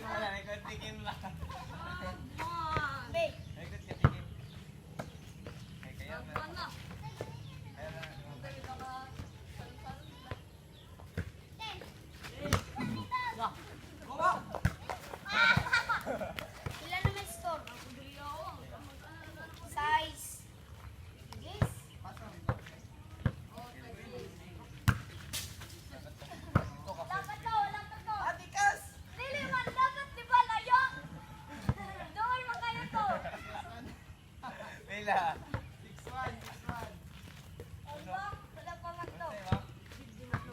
Wala, ikot tikim lang. Big. Ikot ka tikim. Ay, kaya na. Kaya na. Ilan naman store? Size. Yes. Dapat to, walang to. Atikas! Dili man dapat di ba layo? Doon man kayo to. Pila. Ano? Wala pa man to. Ano yun?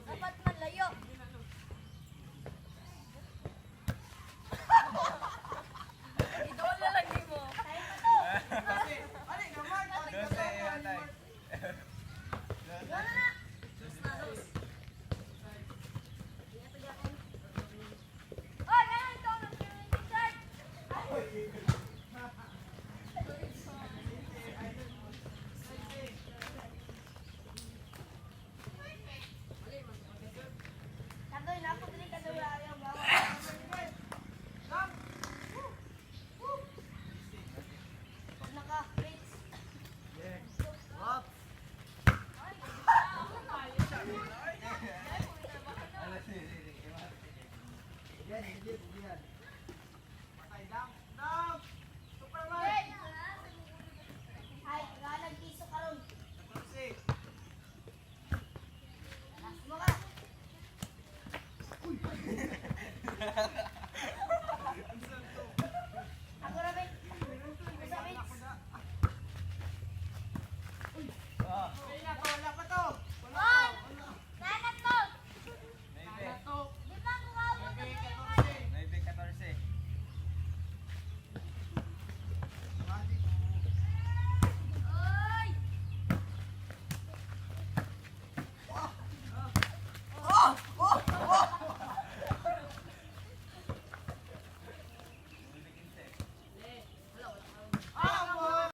Dapat man layo. Idol na lagi mo. Kaya pa to. Dose, iwatay. Wala na. Oh, ganun ito. T-shirt. Kadoy na ako dili kadoy ayaw ba? Naka-fritz. Ano, sige, iwatay. Ay, galag piso karon. Mo ka. Ako ra ba? Ako sa mix. Oh, On! Nanat mo! maybe. Di ba ko hawak ng Maybe 14. Oy!